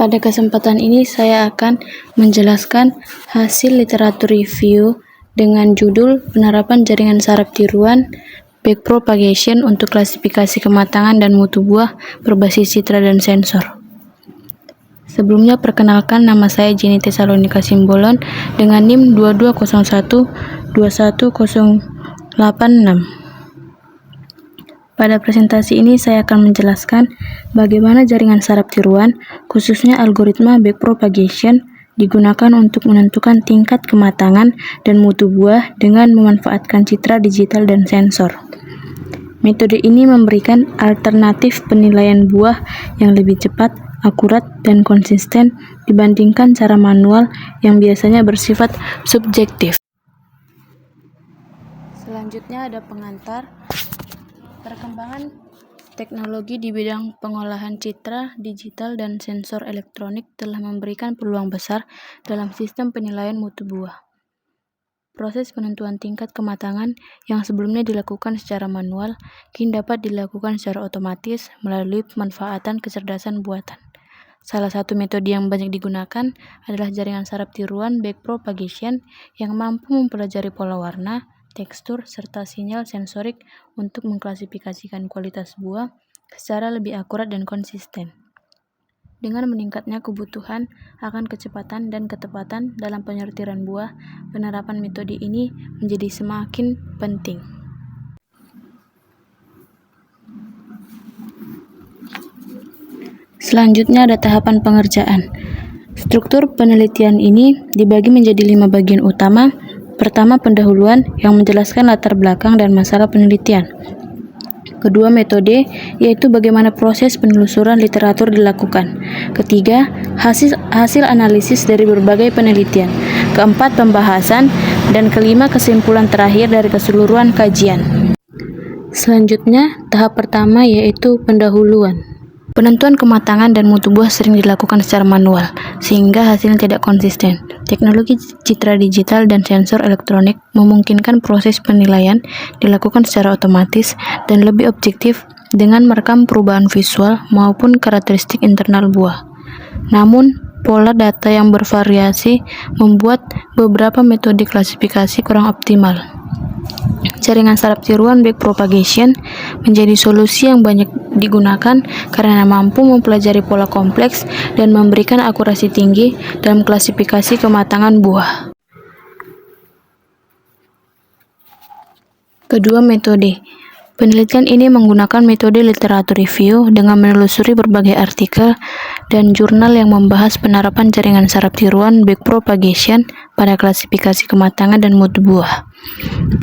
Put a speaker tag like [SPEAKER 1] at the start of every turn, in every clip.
[SPEAKER 1] Pada kesempatan ini saya akan menjelaskan hasil literatur review dengan judul Penerapan Jaringan Saraf Tiruan Backpropagation untuk klasifikasi kematangan dan mutu buah berbasis citra dan sensor. Sebelumnya perkenalkan, nama saya Jenny Tesalonika Simbolon dengan NIM 2201-21086. Pada presentasi ini saya akan menjelaskan bagaimana jaringan saraf tiruan, khususnya algoritma backpropagation, digunakan untuk menentukan tingkat kematangan dan mutu buah dengan memanfaatkan citra digital dan sensor. Metode ini memberikan alternatif penilaian buah yang lebih cepat, akurat, dan konsisten dibandingkan cara manual yang biasanya bersifat subjektif. Selanjutnya ada pengantar. Perkembangan teknologi di bidang pengolahan citra, digital, dan sensor elektronik telah memberikan peluang besar dalam sistem penilaian mutu buah. Proses penentuan tingkat kematangan yang sebelumnya dilakukan secara manual, kini dapat dilakukan secara otomatis melalui pemanfaatan kecerdasan buatan. Salah satu metode yang banyak digunakan adalah jaringan saraf tiruan backpropagation yang mampu mempelajari pola warna, tekstur, serta sinyal sensorik untuk mengklasifikasikan kualitas buah secara lebih akurat dan konsisten. Dengan meningkatnya kebutuhan akan kecepatan dan ketepatan dalam penyortiran buah, penerapan metode ini menjadi semakin penting. Selanjutnya ada tahapan pengerjaan. Struktur penelitian ini dibagi menjadi 5 bagian utama. Pertama, pendahuluan yang menjelaskan latar belakang dan masalah penelitian. Kedua, metode, yaitu bagaimana proses penelusuran literatur dilakukan. Ketiga, hasil analisis dari berbagai penelitian. Keempat, pembahasan. Dan kelima, kesimpulan terakhir dari keseluruhan kajian. Selanjutnya, tahap pertama yaitu pendahuluan. Penentuan kematangan dan mutu buah sering dilakukan secara manual, sehingga hasilnya tidak konsisten. Teknologi citra digital dan sensor elektronik memungkinkan proses penilaian dilakukan secara otomatis dan lebih objektif dengan merekam perubahan visual maupun karakteristik internal buah. Namun, pola data yang bervariasi membuat beberapa metode klasifikasi kurang optimal. Jaringan saraf tiruan backpropagation menjadi solusi yang banyak digunakan karena mampu mempelajari pola kompleks dan memberikan akurasi tinggi dalam klasifikasi kematangan buah. Kedua, metode. Penelitian ini menggunakan metode literatur review dengan menelusuri berbagai artikel dan jurnal yang membahas penerapan jaringan saraf tiruan backpropagation pada klasifikasi kematangan dan mutu buah.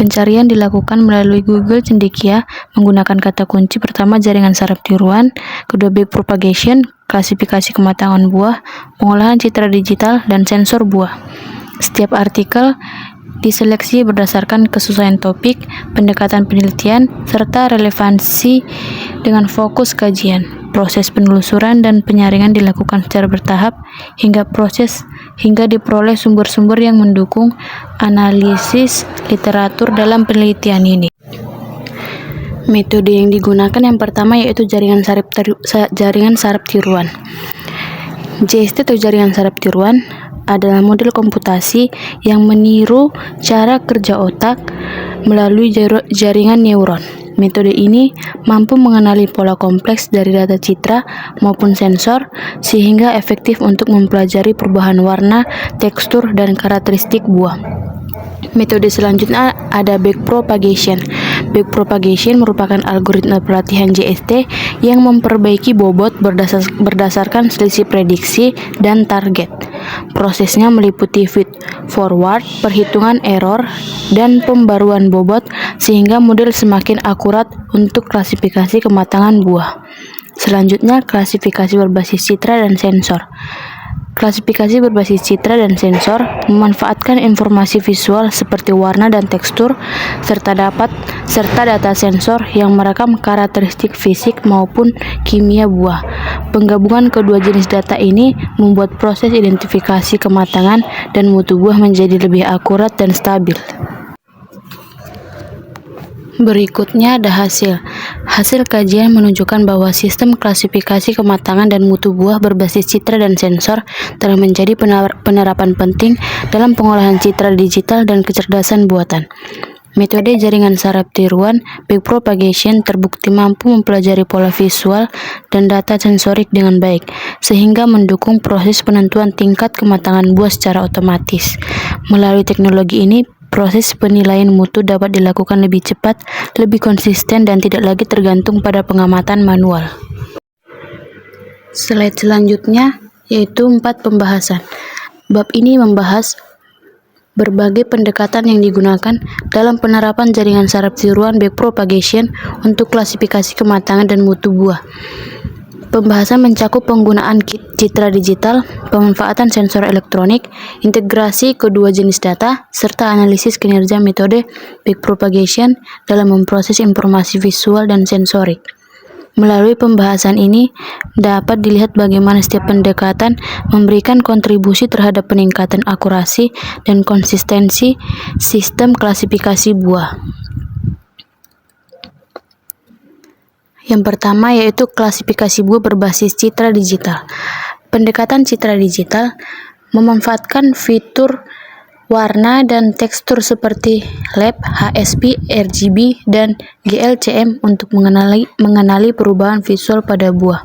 [SPEAKER 1] Pencarian dilakukan melalui Google Cendekia menggunakan kata kunci pertama jaringan saraf tiruan, kedua backpropagation, klasifikasi kematangan buah, pengolahan citra digital, dan sensor buah. Setiap artikel diseleksi berdasarkan kesesuaian topik, pendekatan penelitian, serta relevansi dengan fokus kajian. Proses penelusuran dan penyaringan dilakukan secara bertahap hingga diperoleh sumber-sumber yang mendukung analisis literatur dalam penelitian ini. Metode yang digunakan yang pertama yaitu jaringan saraf tiruan. JST atau jaringan saraf tiruan adalah model komputasi yang meniru cara kerja otak melalui jaringan neuron. Metode ini mampu mengenali pola kompleks dari data citra maupun sensor sehingga efektif untuk mempelajari perubahan warna, tekstur, dan karakteristik buah. Metode selanjutnya ada backpropagation. Backpropagation merupakan algoritma pelatihan JST yang memperbaiki bobot berdasarkan selisih prediksi dan target. Prosesnya meliputi feed forward, perhitungan error, dan pembaruan bobot sehingga model semakin akurat untuk klasifikasi kematangan buah. Selanjutnya, klasifikasi berbasis citra dan sensor. Klasifikasi berbasis citra dan sensor memanfaatkan informasi visual seperti warna dan tekstur serta data sensor yang merekam karakteristik fisik maupun kimia buah. Penggabungan kedua jenis data ini membuat proses identifikasi kematangan dan mutu buah menjadi lebih akurat dan stabil. Berikutnya ada hasil. Hasil kajian menunjukkan bahwa sistem klasifikasi kematangan dan mutu buah berbasis citra dan sensor telah menjadi penerapan penting dalam pengolahan citra digital dan kecerdasan buatan. Metode jaringan saraf tiruan backpropagation terbukti mampu mempelajari pola visual dan data sensorik dengan baik, sehingga mendukung proses penentuan tingkat kematangan buah secara otomatis. Melalui teknologi ini, proses penilaian mutu dapat dilakukan lebih cepat, lebih konsisten, dan tidak lagi tergantung pada pengamatan manual. Slide selanjutnya yaitu 4 pembahasan. Bab ini membahas berbagai pendekatan yang digunakan dalam penerapan jaringan saraf tiruan backpropagation untuk klasifikasi kematangan dan mutu buah. Pembahasan mencakup penggunaan citra digital, pemanfaatan sensor elektronik, integrasi kedua jenis data, serta analisis kinerja metode backpropagation dalam memproses informasi visual dan sensorik. Melalui pembahasan ini, dapat dilihat bagaimana setiap pendekatan memberikan kontribusi terhadap peningkatan akurasi dan konsistensi sistem klasifikasi buah. Yang pertama yaitu klasifikasi buah berbasis citra digital. Pendekatan citra digital memanfaatkan fitur warna dan tekstur seperti LED, HSP, RGB, dan GLCM untuk mengenali perubahan visual pada buah.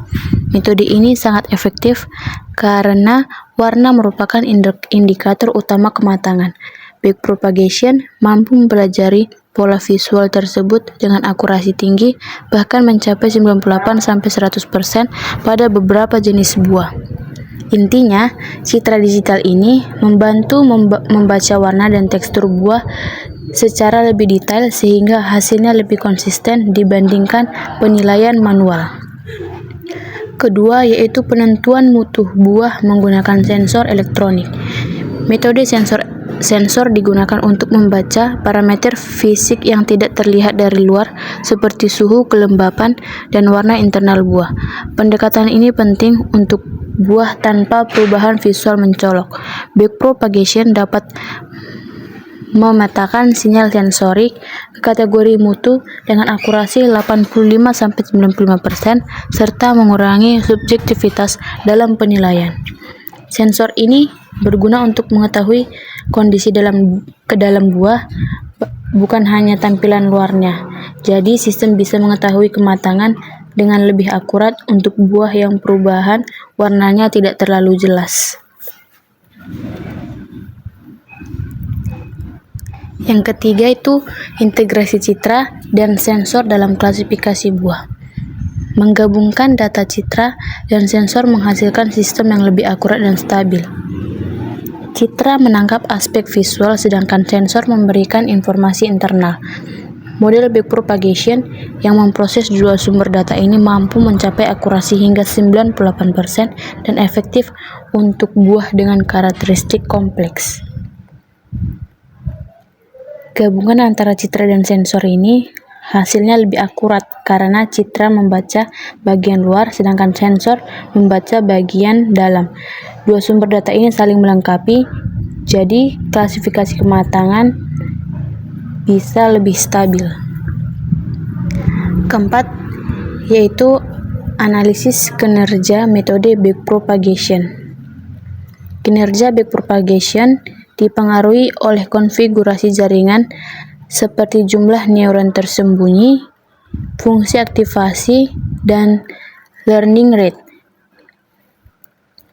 [SPEAKER 1] Metode ini sangat efektif karena warna merupakan indikator utama kematangan. Backpropagation mampu mempelajari pola visual tersebut dengan akurasi tinggi, bahkan mencapai 98-100% pada beberapa jenis buah. Intinya, citra digital ini membantu membaca warna dan tekstur buah secara lebih detail sehingga hasilnya lebih konsisten dibandingkan penilaian manual. Kedua yaitu penentuan mutu buah menggunakan sensor elektronik. Metode sensor digunakan untuk membaca parameter fisik yang tidak terlihat dari luar seperti suhu, kelembapan, dan warna internal buah. Pendekatan ini penting untuk buah tanpa perubahan visual mencolok. Backpropagation dapat memetakan sinyal sensorik ke kategori mutu dengan akurasi 85-95% serta mengurangi subjektivitas dalam penilaian. Sensor ini berguna untuk mengetahui kondisi ke dalam buah, bukan hanya tampilan luarnya. Jadi sistem bisa mengetahui kematangan dengan lebih akurat untuk buah yang perubahan warnanya tidak terlalu jelas. Yang ketiga itu integrasi citra dan sensor dalam klasifikasi buah. Menggabungkan data citra dan sensor menghasilkan sistem yang lebih akurat dan stabil. Citra menangkap aspek visual sedangkan sensor memberikan informasi internal. Model backpropagation yang memproses dua sumber data ini mampu mencapai akurasi hingga 98% dan efektif untuk buah dengan karakteristik kompleks. Gabungan antara citra dan sensor ini hasilnya lebih akurat karena citra membaca bagian luar sedangkan sensor membaca bagian dalam. Dua sumber data ini saling melengkapi, jadi klasifikasi kematangan bisa lebih stabil. Keempat, yaitu analisis kinerja metode backpropagation. Kinerja backpropagation dipengaruhi oleh konfigurasi jaringan seperti jumlah neuron tersembunyi, fungsi aktivasi, dan learning rate.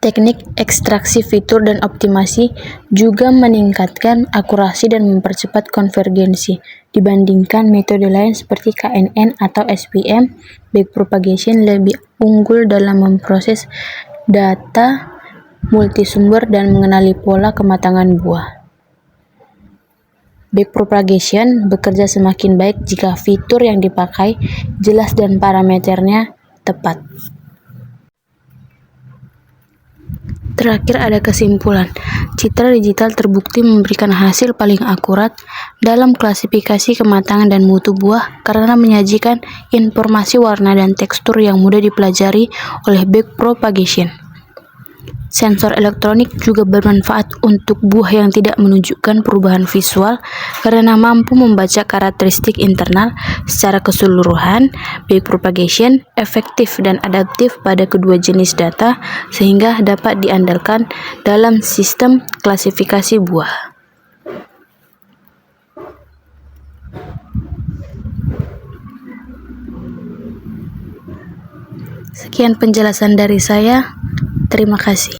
[SPEAKER 1] Teknik ekstraksi fitur dan optimasi juga meningkatkan akurasi dan mempercepat konvergensi dibandingkan metode lain seperti KNN atau SPM. Backpropagation lebih unggul dalam memproses data multisumber dan mengenali pola kematangan buah. Backpropagation bekerja semakin baik jika fitur yang dipakai jelas dan parameternya tepat. Terakhir ada kesimpulan. Citra digital terbukti memberikan hasil paling akurat dalam klasifikasi kematangan dan mutu buah karena menyajikan informasi warna dan tekstur yang mudah dipelajari oleh backpropagation. Sensor elektronik juga bermanfaat untuk buah yang tidak menunjukkan perubahan visual karena mampu membaca karakteristik internal secara keseluruhan. Backpropagation efektif dan adaptif pada kedua jenis data sehingga dapat diandalkan dalam sistem klasifikasi buah. Sekian penjelasan dari saya. Terima kasih.